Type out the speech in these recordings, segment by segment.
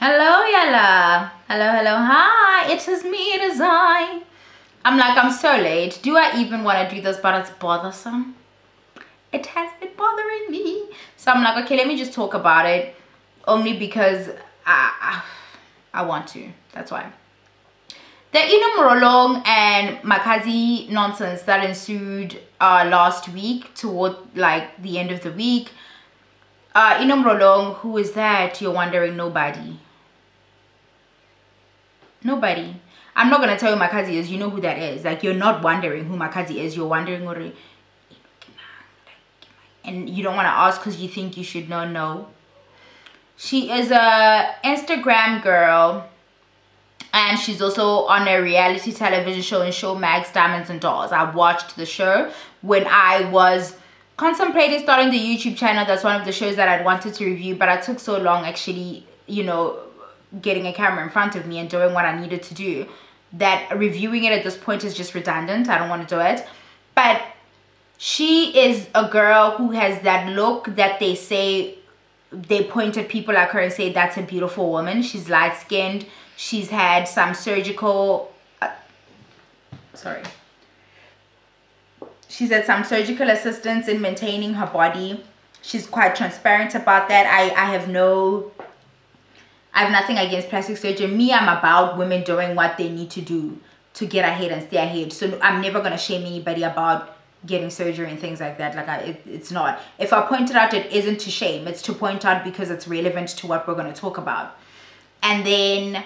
Hello, Yala. Hello, hello, hi. It is me, it is I. I'm so late. Do I even want to do this? But it's bothersome. It has been bothering me. So I'm like, okay, let me just talk about it. Only because I want to. That's why. The Inno Morolong and Makhadzi nonsense that ensued last week toward like the end of the week. Inno Morolong, who is that? You're wondering. Nobody. I'm not gonna tell you Makhadzi is. You know who that is. Like, you're not wondering who Makhadzi is. You're wondering what, and you don't want to ask because you think you should know. No, she is a Instagram girl, and she's also on a reality television show in Showmax, Diamonds and Dolls. I watched the show when I was contemplating starting the YouTube channel. That's one of the shows that I'd wanted to review, but I took so long actually, you know, getting a camera in front of me and doing what I needed to do, that reviewing it at this point is just redundant. I don't want to do it. But she is a girl who has that look that they say, they point at people like her and say that's a beautiful woman. She's light-skinned. She's had some surgical she's had some surgical assistance in maintaining her body. She's quite transparent about that. I have nothing against plastic surgery. Me, I'm about women doing what they need to do to get ahead and stay ahead. So I'm never going to shame anybody about getting surgery and things like that. Like, it's not. If I point it out, it isn't to shame. It's to point out because it's relevant to what we're going to talk about. And then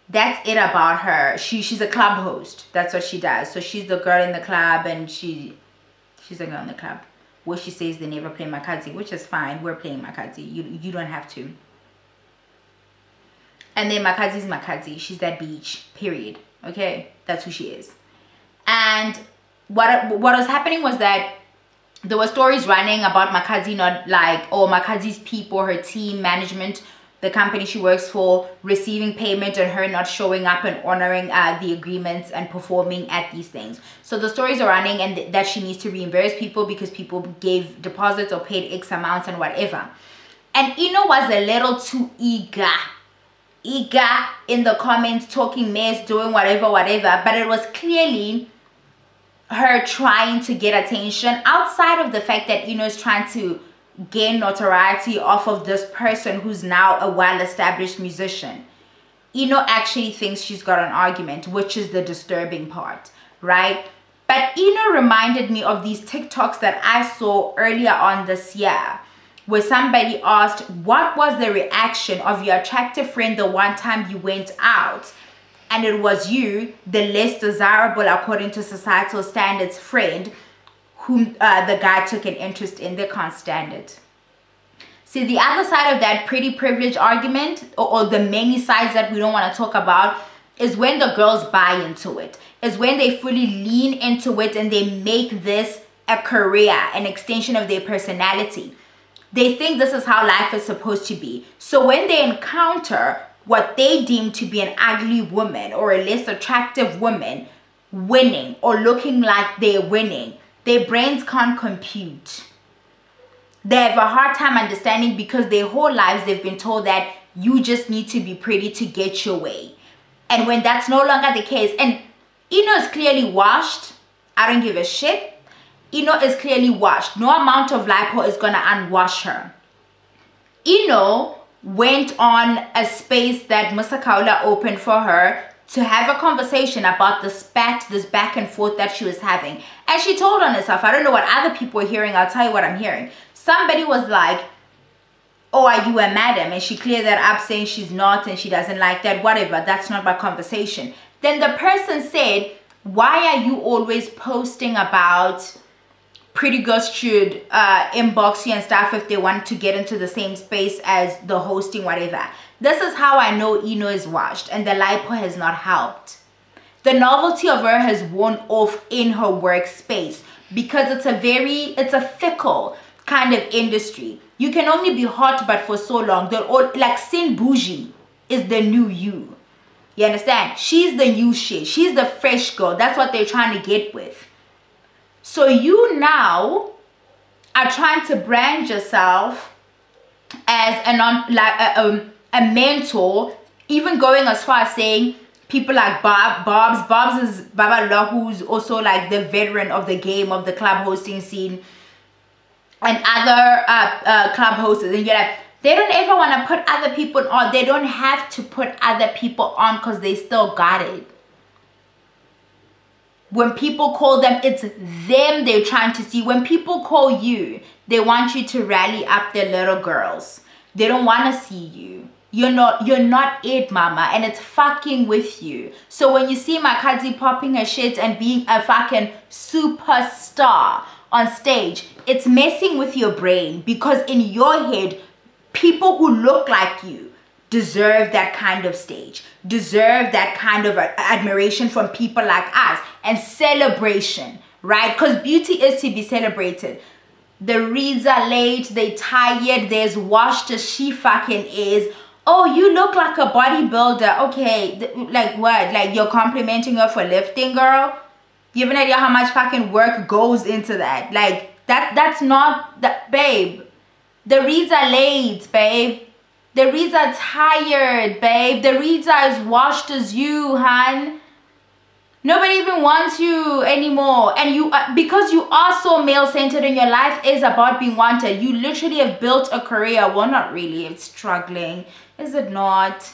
that's it about her. She's a club host. That's what she does. So she's the girl in the club, and she's a girl in the club where she says they never play Makhadzi, which is fine. We're playing Makhadzi. You don't have to. And then Makhadzi's Makhadzi. She's that beach, period. Okay, that's who she is. And what was happening was that there were stories running about Makhadzi not like, or Makhadzi's people, her team, management, the company she works for, receiving payment and her not showing up and honoring the agreements and performing at these things. So the stories are running, and that she needs to reimburse people because people gave deposits or paid X amounts and whatever. And Inno was a little too eager in the comments, talking mess, doing whatever, but it was clearly her trying to get attention outside of the fact that Inno is trying to gain notoriety off of this person who's now a well-established musician. Inno actually thinks she's got an argument, which is the disturbing part, right? But Inno reminded me of these TikToks that I saw earlier on this year, where somebody asked, what was the reaction of your attractive friend the one time you went out? And it was you, the less desirable according to societal standards friend, whom the guy took an interest in. They can't stand it. See, the other side of that pretty privilege argument, or the many sides that we don't want to talk about, is when the girls buy into it. Is when they fully lean into it and they make this a career, an extension of their personality. They think this is how life is supposed to be. So when they encounter what they deem to be an ugly woman or a less attractive woman winning or looking like they're winning, their brains can't compute. They have a hard time understanding because their whole lives they've been told that you just need to be pretty to get your way. And when that's no longer the case, and Inno is clearly washed, I don't give a shit. Inno is clearly washed. No amount of lipo is going to unwash her. Inno went on a space that Mr. Kaula opened for her to have a conversation about the spat, this back and forth that she was having. And she told on herself, I don't know what other people are hearing, I'll tell you what I'm hearing. Somebody was like, oh, are you a madam? And she cleared that up saying she's not and she doesn't like that, whatever. That's not my conversation. Then the person said, why are you always posting about pretty girls should inbox you and stuff if they want to get into the same space as the hosting, whatever. This is how I know Inno is washed, and the lipo has not helped. The novelty of her has worn off in her workspace because it's a fickle kind of industry. You can only be hot but for so long. They're all like Sin Bougie is the new you. You understand? She's the new shit. She's the fresh girl. That's what they're trying to get with. So you now are trying to brand yourself as a mentor even going as far as saying people like Bob's is Babalola, who's also like the veteran of the game, of the club hosting scene, and other club hosts, and you're like, they don't ever want to put other people on. They don't have to put other people on because they still got it. When people call them, it's them they're trying to see. When people call you, they want you to rally up their little girls. They don't want to see you. You're not it, mama, and it's fucking with you. So when you see Makhadzi popping her shit and being a fucking superstar on stage, it's messing with your brain, because in your head, people who look like you deserve that kind of stage, deserve that kind of admiration from people like us, and celebration, right? Because beauty is to be celebrated. The reeds are late, they tired, there's washed as she fucking is. Oh, you look like a bodybuilder. Okay, like what? Like you're complimenting her for lifting, girl? You have an idea how much fucking work goes into that? Like that's not that, babe. The reeds are late, babe. The reeds are tired, babe. The reeds are as washed as you, hun. Nobody even wants you anymore. And you, because you are so male-centered and your life is about being wanted, you literally have built a career. Well, not really. It's struggling. Is it not?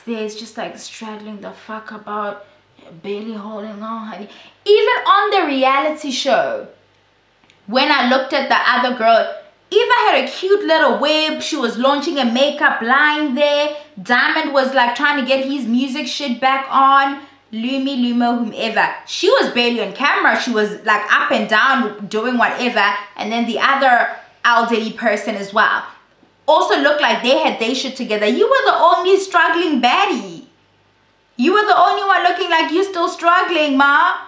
It's just like struggling the fuck about, barely holding on, honey. Even on the reality show, when I looked at the other girl, Eva had a cute little whip. She was launching a makeup line there. Diamond was like trying to get his music shit back on. Lumo, whomever. She was barely on camera. She was like up and down doing whatever. And then the other elderly person as well also looked like they had their shit together. You were the only struggling baddie. You were the only one looking like you're still struggling, ma.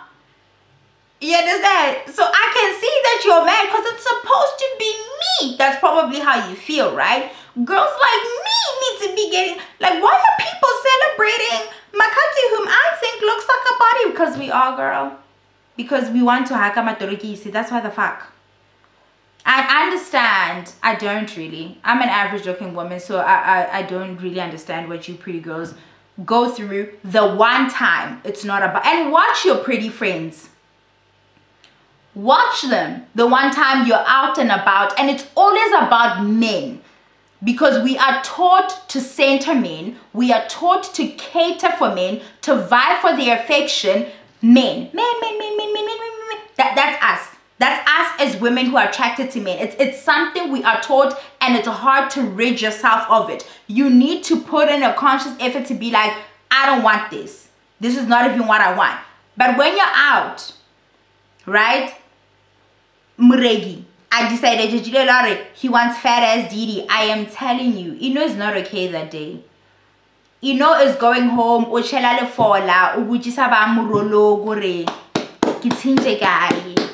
You understand? So I can see that you're mad because it's supposed to be me. That's probably how you feel, right? Girls like me need to be getting, like, why are people celebrating Makhadzi, whom I think looks like a body? Because we are, girl. Because we want to haka matorikisi. That's why the fuck. I understand. I don't really. I'm an average looking woman, so I don't really understand what you pretty girls go through the one time. It's not about, and watch your pretty friends. Watch them the one time you're out and about, and it's always about men, because we are taught to center men, we are taught to cater for men, to vie for their affection. Men. That's us. That's us as women who are attracted to men. It's something we are taught, and it's hard to rid yourself of it. You need to put in a conscious effort to be like, I don't want this. This is not even what I want. But when you're out, right? Muregi, I decided he wants fat ass Didi. I am telling you, Inno is not okay that day. Inno is going home.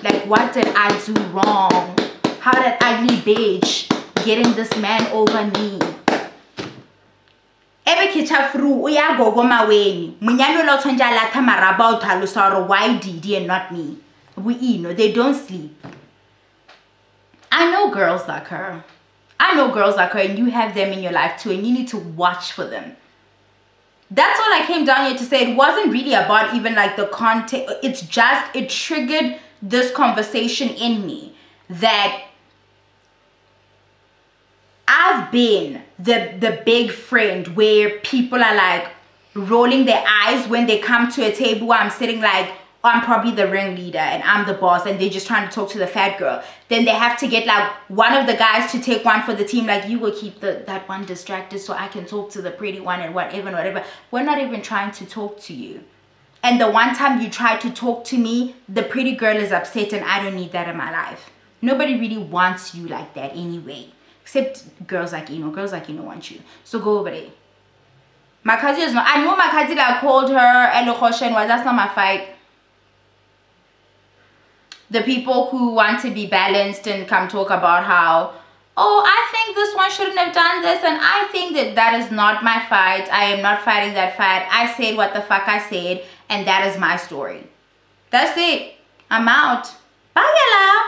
Like, what did I do wrong? How did ugly bitch getting this man over me? Why Didi and not me? We know they don't sleep. I know girls like her. I know girls like her, and you have them in your life too, and you need to watch for them. That's all I came down here to say. It wasn't really about even like the content. It's just, it triggered this conversation in me that I've been the big friend where people are like rolling their eyes when they come to a table where I'm sitting like, oh, I'm probably the ringleader and I'm the boss, and they're just trying to talk to the fat girl. Then they have to get like one of the guys to take one for the team, like, you will keep that one distracted so I can talk to the pretty one and whatever. We're not even trying to talk to you. And the one time you try to talk to me, the pretty girl is upset, and I don't need that in my life. Nobody really wants you like that anyway. Except girls like Inno. Girls like Inno want you. So go over there. Makhadzi is not, I know Makhadzi like called her and that's not my fight. The people who want to be balanced and come talk about how, oh, I think this one shouldn't have done this, and I think that is not my fight. I am not fighting that fight. I said what the fuck I said, and that is my story. That's it. I'm out. Bye, y'all.